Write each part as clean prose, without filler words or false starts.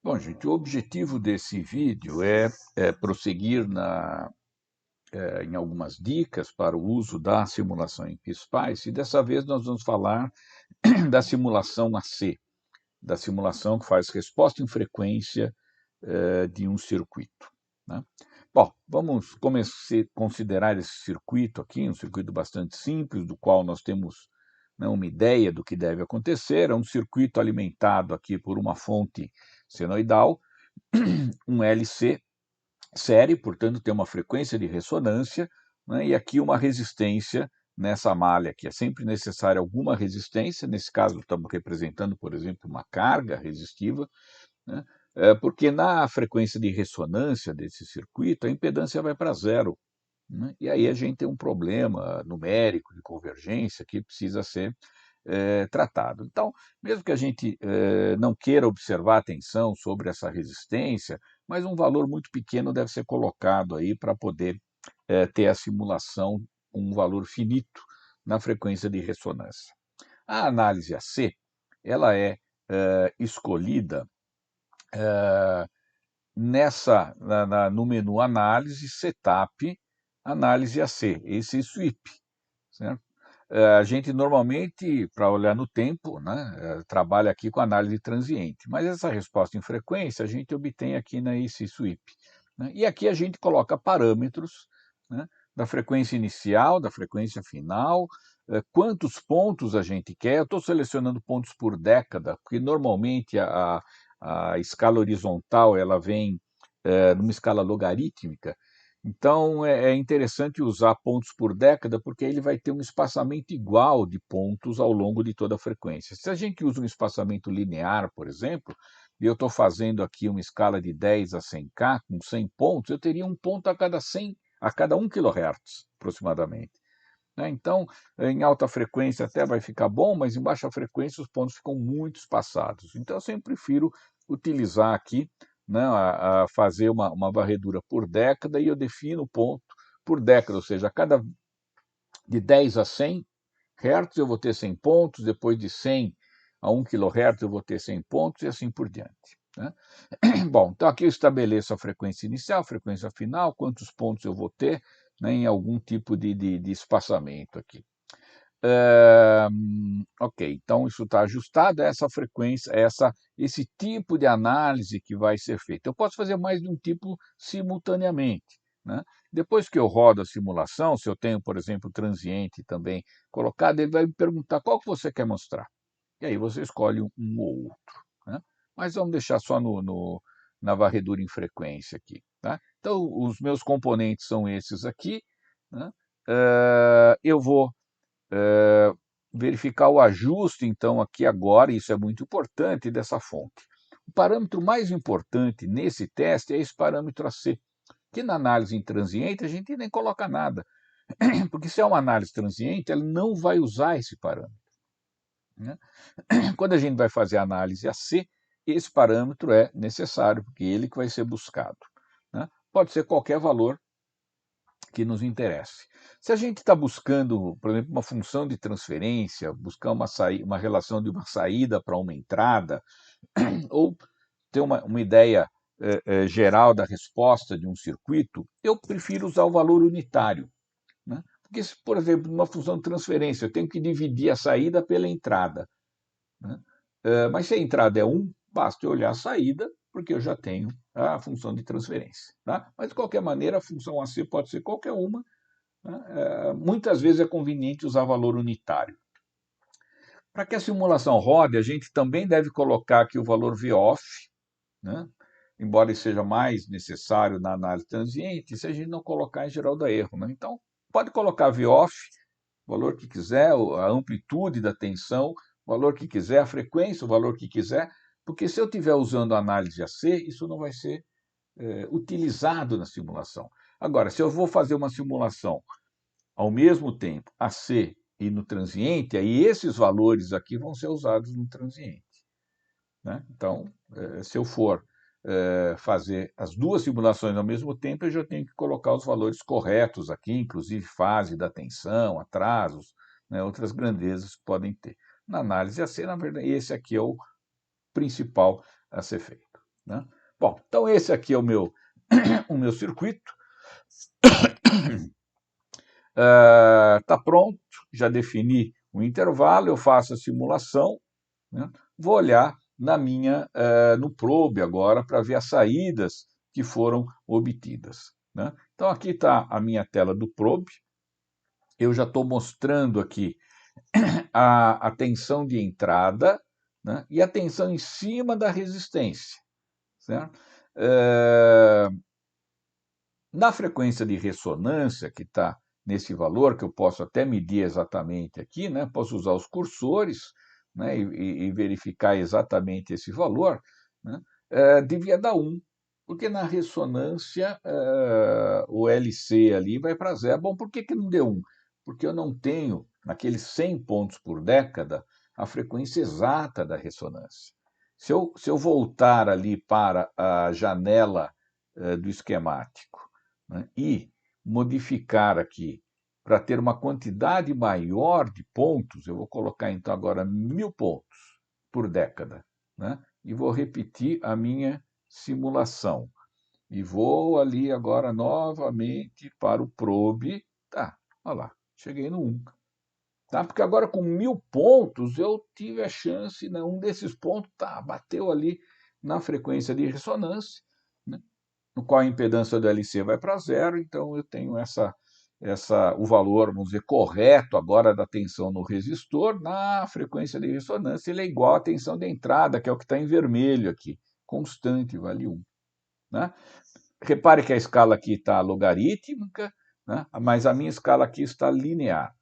Bom, gente, o objetivo desse vídeo é prosseguir em algumas dicas para o uso da simulação em PSPICE, e dessa vez nós vamos falar da simulação AC, da simulação que faz resposta em frequência de um circuito, né? Bom, vamos considerar esse circuito aqui, um circuito bastante simples, do qual nós temos, né, uma ideia do que deve acontecer. É um circuito alimentado aqui por uma fonte senoidal, um LC série, portanto tem uma frequência de ressonância, né, e aqui uma resistência nessa malha aqui. É sempre necessária alguma resistência, nesse caso estamos representando, por exemplo, uma carga resistiva, né, porque na frequência de ressonância desse circuito a impedância vai para zero, né, e aí a gente tem um problema numérico de convergência que precisa ser tratado. Então, mesmo que a gente não queira observar a tensão sobre essa resistência, mas um valor muito pequeno deve ser colocado aí para poder ter a simulação com um valor finito na frequência de ressonância. A análise AC, ela é escolhida no menu Análise, Setup, Análise AC, esse sweep, certo? A gente normalmente, para olhar no tempo, né, trabalha aqui com análise transiente, mas essa resposta em frequência a gente obtém aqui na AC Sweep, né? E aqui a gente coloca parâmetros, né, da frequência inicial, da frequência final, quantos pontos a gente quer. Eu estou selecionando pontos por década, porque normalmente a escala horizontal ela vem numa escala logarítmica. Então, é interessante usar pontos por década, porque ele vai ter um espaçamento igual de pontos ao longo de toda a frequência. Se a gente usa um espaçamento linear, por exemplo, e eu estou fazendo aqui uma escala de 10 a 100K, com 100 pontos, eu teria um ponto a cada 1 kHz, aproximadamente, né? Então, em alta frequência até vai ficar bom, mas em baixa frequência os pontos ficam muito espaçados. Então, eu sempre prefiro utilizar aqui, né, a fazer uma varredura por década, e eu defino o ponto por década, ou seja, de 10 a 100 Hz eu vou ter 100 pontos, depois de 100 a 1 kHz eu vou ter 100 pontos, e assim por diante, né? Bom, então aqui eu estabeleço a frequência inicial, a frequência final, quantos pontos eu vou ter, né, em algum tipo de espaçamento aqui. Ok, então isso está ajustado a essa frequência, esse tipo de análise que vai ser feita. Eu posso fazer mais de um tipo simultaneamente, né? Depois que eu rodo a simulação, se eu tenho, por exemplo, transiente também colocado, ele vai me perguntar qual que você quer mostrar. E aí você escolhe um ou outro, né? Mas vamos deixar só na varredura em frequência aqui, tá? Então, os meus componentes são esses aqui, né? Eu vou verificar o ajuste, então, aqui agora, isso é muito importante, dessa fonte. O parâmetro mais importante nesse teste é esse parâmetro AC, que na análise intransiente a gente nem coloca nada, porque se é uma análise transiente, ela não vai usar esse parâmetro, né? Quando a gente vai fazer a análise AC, esse parâmetro é necessário, porque é ele que vai ser buscado, né? Pode ser qualquer valor que nos interesse. Se a gente está buscando, por exemplo, uma função de transferência, buscar uma relação de uma saída para uma entrada, ou ter uma ideia geral da resposta de um circuito, eu prefiro usar o valor unitário, né? Porque, se, por exemplo, numa função de transferência, eu tenho que dividir a saída pela entrada, né? Mas se a entrada é 1, basta eu olhar a saída, porque eu já tenho a função de transferência, tá? Mas, de qualquer maneira, a função AC pode ser qualquer uma, né? Muitas vezes é conveniente usar valor unitário. Para que a simulação rode, a gente também deve colocar aqui o valor VOFF, né? Embora isso seja mais necessário na análise transiente, se a gente não colocar, em geral dá erro, né? Então, pode colocar VOFF, o valor que quiser, a amplitude da tensão, o valor que quiser, a frequência, o valor que quiser, porque se eu estiver usando a análise AC, isso não vai ser utilizado na simulação. Agora, se eu vou fazer uma simulação ao mesmo tempo AC e no transiente, aí esses valores aqui vão ser usados no transiente, né? Então, se eu for fazer as duas simulações ao mesmo tempo, eu já tenho que colocar os valores corretos aqui, inclusive fase da tensão, atrasos, né, outras grandezas que podem ter. Na análise AC, na verdade, esse aqui é o principal a ser feito. né? Bom, então esse aqui é o meu, o meu circuito. Está pronto, já defini o intervalo, eu faço a simulação, né? Vou olhar no probe agora para ver as saídas que foram obtidas, né? Então aqui está a minha tela do probe, eu já estou mostrando aqui a tensão de entrada, né? E a tensão em cima da resistência, certo? Na frequência de ressonância, que está nesse valor, que eu posso até medir exatamente aqui, né? Posso usar os cursores, né? E verificar exatamente esse valor, né? Devia dar 1, porque na ressonância o LC ali vai para 0. Bom, por que não deu 1? Porque eu não tenho, naqueles 100 pontos por década, a frequência exata da ressonância. Se eu voltar ali para a janela do esquemático, né, e modificar aqui para ter uma quantidade maior de pontos, eu vou colocar então agora 1000 pontos por década, né, e vou repetir a minha simulação. E vou ali agora novamente para o probe. Tá, olha lá, cheguei no 1. Tá? Porque agora com 1000 pontos eu tive a chance, né, um desses pontos bateu ali na frequência de ressonância, né, no qual a impedância do LC vai para 0, então eu tenho o valor, vamos dizer, correto agora da tensão no resistor na frequência de ressonância, ele é igual à tensão de entrada, que é o que está em vermelho aqui, constante, vale 1. Né? Repare que a escala aqui está logarítmica, né? Mas a minha escala aqui está linear.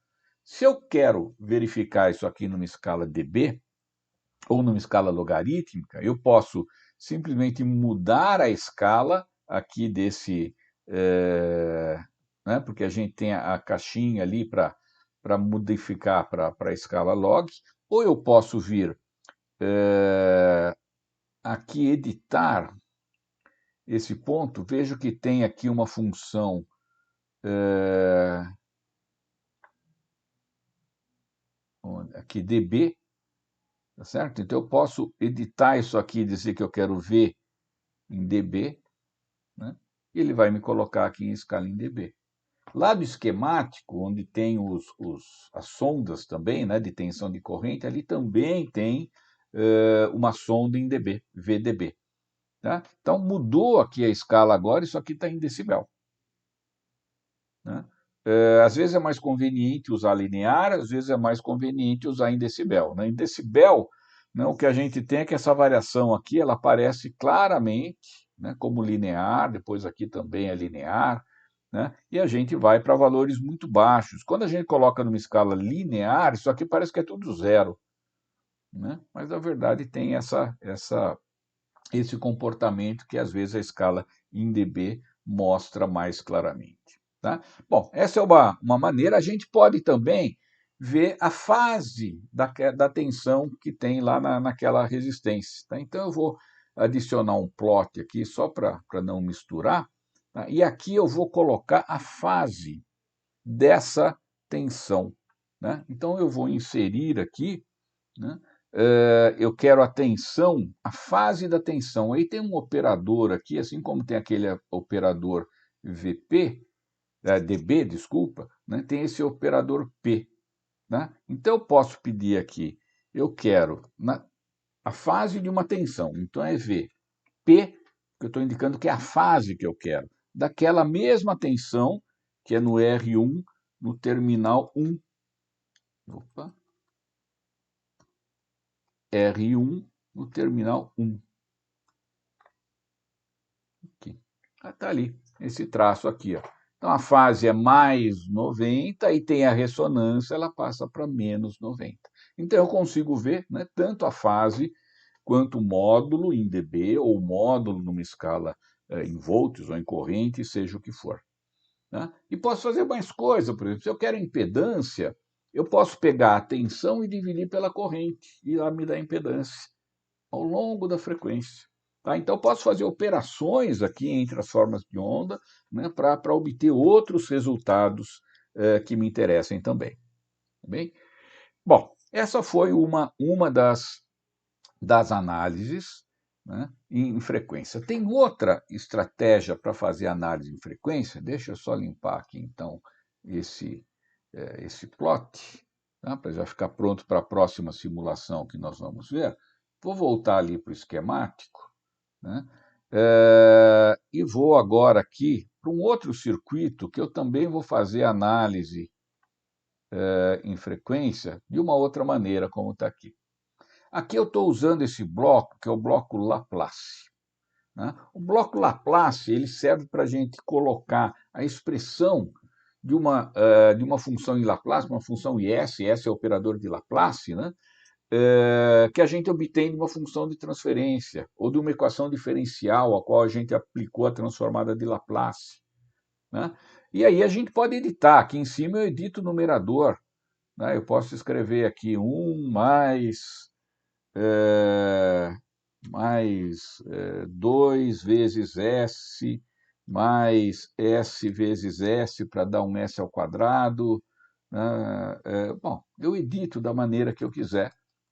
Se eu quero verificar isso aqui numa escala dB, ou numa escala logarítmica, eu posso simplesmente mudar a escala aqui desse, né, porque a gente tem a caixinha ali para modificar para a escala log, ou eu posso vir aqui editar esse ponto, vejo que tem aqui uma função aqui dB, tá certo? Então eu posso editar isso aqui e dizer que eu quero ver em dB, né? E ele vai me colocar aqui em escala em dB. Lá do esquemático, onde tem as sondas também, né, de tensão de corrente, ali também tem uma sonda em dB, VDB. Tá? Então mudou aqui a escala agora, isso aqui está em decibel. Né? Às vezes é mais conveniente usar linear, às vezes é mais conveniente usar em decibel. Né? Em decibel, né, o que a gente tem é que essa variação aqui ela aparece claramente, né, como linear, depois aqui também é linear, né, e a gente vai para valores muito baixos. Quando a gente coloca numa escala linear, isso aqui parece que é tudo 0. Né? Mas, na verdade, tem esse comportamento que, às vezes, a escala em dB mostra mais claramente. Tá? Bom, essa é uma maneira. A gente pode também ver a fase da tensão que tem lá naquela resistência. Tá? Então, eu vou adicionar um plot aqui só para não misturar. Tá? E aqui eu vou colocar a fase dessa tensão. Né? Então, eu vou inserir aqui, né? Eu quero a tensão, a fase da tensão. Aí tem um operador aqui, assim como tem aquele operador VP, DB, desculpa, né? Tem esse operador P. Né? Então, eu posso pedir aqui, eu quero a fase de uma tensão, então é V. P, que eu estou indicando que é a fase que eu quero, daquela mesma tensão, que é no R1, no terminal 1. Opa. R1 no terminal 1. Está ali, esse traço aqui. Ó. Então, a fase é mais 90 e tem a ressonância, ela passa para menos 90. Então, eu consigo ver, né, tanto a fase quanto o módulo em dB ou módulo numa escala em volts ou em corrente, seja o que for. Né? E posso fazer mais coisa, por exemplo, se eu quero impedância, eu posso pegar a tensão e dividir pela corrente, e lá me dá impedância ao longo da frequência. Tá? Então, posso fazer operações aqui entre as formas de onda, né, para obter outros resultados que me interessem também. Tá bem? Bom, essa foi uma das análises, né, em frequência. Tem outra estratégia para fazer análise em frequência, deixa eu só limpar aqui, então, esse plot, tá, para já ficar pronto para a próxima simulação que nós vamos ver. Vou voltar ali para o esquemático, né, e vou agora aqui para um outro circuito que eu também vou fazer análise em frequência de uma outra maneira, como está aqui. Aqui eu estou usando esse bloco, que é o bloco Laplace, né? O bloco Laplace ele serve para a gente colocar a expressão de uma função em Laplace, uma função IS, S é o operador de Laplace, né? Que a gente obtém de uma função de transferência ou de uma equação diferencial a qual a gente aplicou a transformada de Laplace, né? E aí a gente pode editar. Aqui em cima eu edito o numerador, né? Eu posso escrever aqui 1 mais 2 vezes S mais S vezes S para dar um S ao quadrado, né? Bom, eu edito da maneira que eu quiser,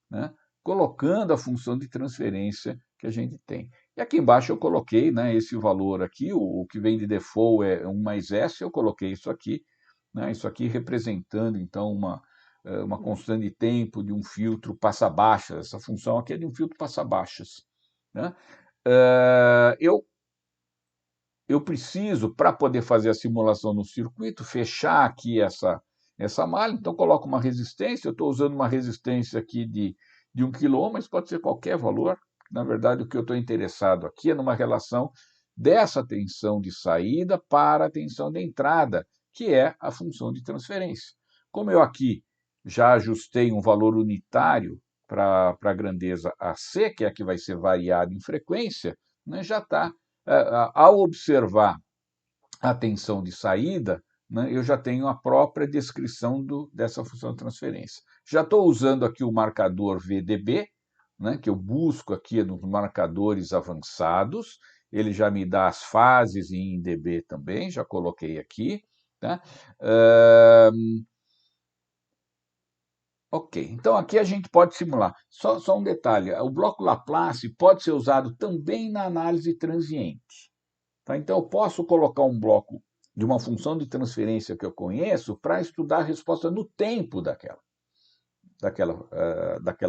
né, colocando a função de transferência que a gente tem. E aqui embaixo eu coloquei, né, esse valor aqui, o que vem de default é 1 mais S, eu coloquei isso aqui, né, isso aqui representando, então, uma constante de tempo de um filtro passa-baixas. Essa função aqui é de um filtro passa-baixas, né? Eu preciso, para poder fazer a simulação no circuito, fechar aqui essa malha, então coloco uma resistência, eu estou usando uma resistência aqui de 1 kΩ, mas pode ser qualquer valor. Na verdade, o que eu estou interessado aqui é numa relação dessa tensão de saída para a tensão de entrada, que é a função de transferência. Como eu aqui já ajustei um valor unitário para a grandeza AC, que é a que vai ser variada em frequência, né, já está. Ao observar a tensão de saída, né, eu já tenho a própria descrição dessa função de transferência. Já estou usando aqui o marcador VDB, né, que eu busco aqui nos marcadores avançados, ele já me dá as fases em dB também, já coloquei aqui. Tá? Ok, então aqui a gente pode simular. Só um detalhe, o bloco Laplace pode ser usado também na análise transiente. Tá? Então, eu posso colocar um bloco de uma função de transferência que eu conheço para estudar a resposta no tempo daquela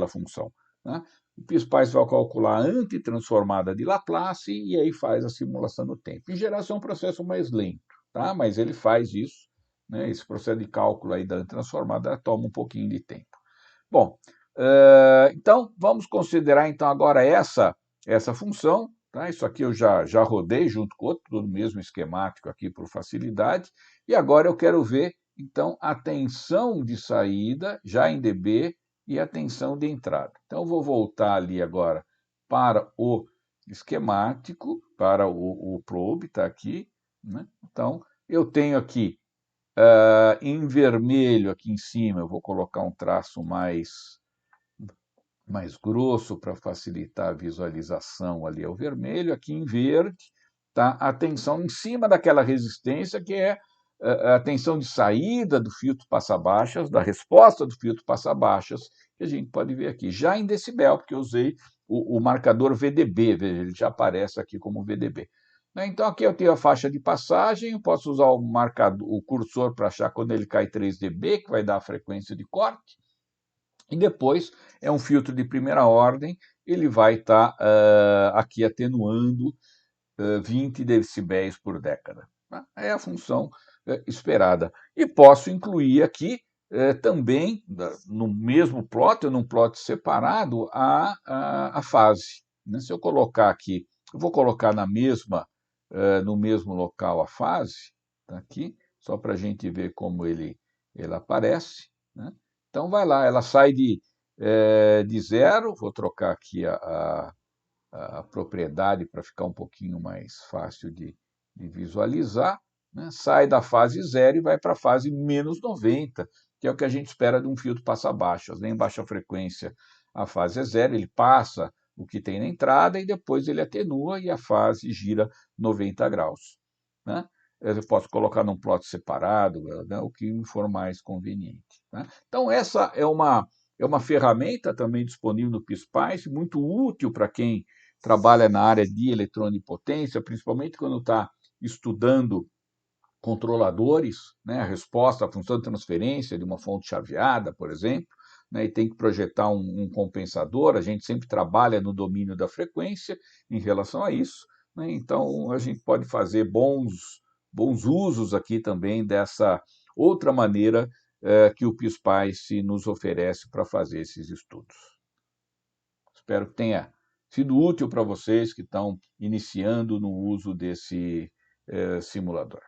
função, né? O PSPICE vai calcular a antitransformada de Laplace e aí faz a simulação no tempo. Em geral, isso é um processo mais lento, tá? Mas ele faz isso, né? Esse processo de cálculo aí da antitransformada toma um pouquinho de tempo. Bom, então vamos considerar então agora essa função. Tá? Isso aqui eu já rodei junto com outro, tudo no mesmo esquemático aqui por facilidade. E agora eu quero ver então a tensão de saída já em dB e a tensão de entrada. Então eu vou voltar ali agora para o esquemático, para o probe, está aqui, né? Então eu tenho aqui em vermelho aqui em cima, eu vou colocar um traço mais grosso para facilitar a visualização ali, é o vermelho. Aqui em verde está a tensão em cima daquela resistência, que é a tensão de saída do filtro passa-baixas, da resposta do filtro passa-baixas, que a gente pode ver aqui, já em decibel, porque eu usei o marcador VDB, veja, ele já aparece aqui como VDB. Então, aqui eu tenho a faixa de passagem, eu posso usar o cursor para achar quando ele cai 3 dB, que vai dar a frequência de corte. E depois é um filtro de primeira ordem, ele vai estar aqui atenuando 20 decibéis por década. Tá? É a função esperada. E posso incluir aqui também, no mesmo plot, ou num plot separado, a fase. Né? Se eu colocar aqui, eu vou colocar no mesmo local a fase, tá aqui, só para a gente ver como ele aparece. Né? Então, vai lá, ela sai de 0, vou trocar aqui a propriedade para ficar um pouquinho mais fácil de visualizar, né? Sai da fase 0 e vai para a fase menos 90, que é o que a gente espera de um filtro passa-baixas. Em baixa frequência, a fase é 0, ele passa o que tem na entrada e depois ele atenua e a fase gira 90 graus. Né? Eu posso colocar num plot separado, né, o que me for mais conveniente. Né? Então, essa é uma ferramenta também disponível no PSPICE, muito útil para quem trabalha na área de eletroonipotência, principalmente quando está estudando controladores, né, a resposta à função de transferência de uma fonte chaveada, por exemplo, né, e tem que projetar um compensador, a gente sempre trabalha no domínio da frequência em relação a isso, né, então a gente pode fazer bons usos aqui também dessa outra maneira que o PIS-PAIS nos oferece para fazer esses estudos. Espero que tenha sido útil para vocês que estão iniciando no uso desse simulador.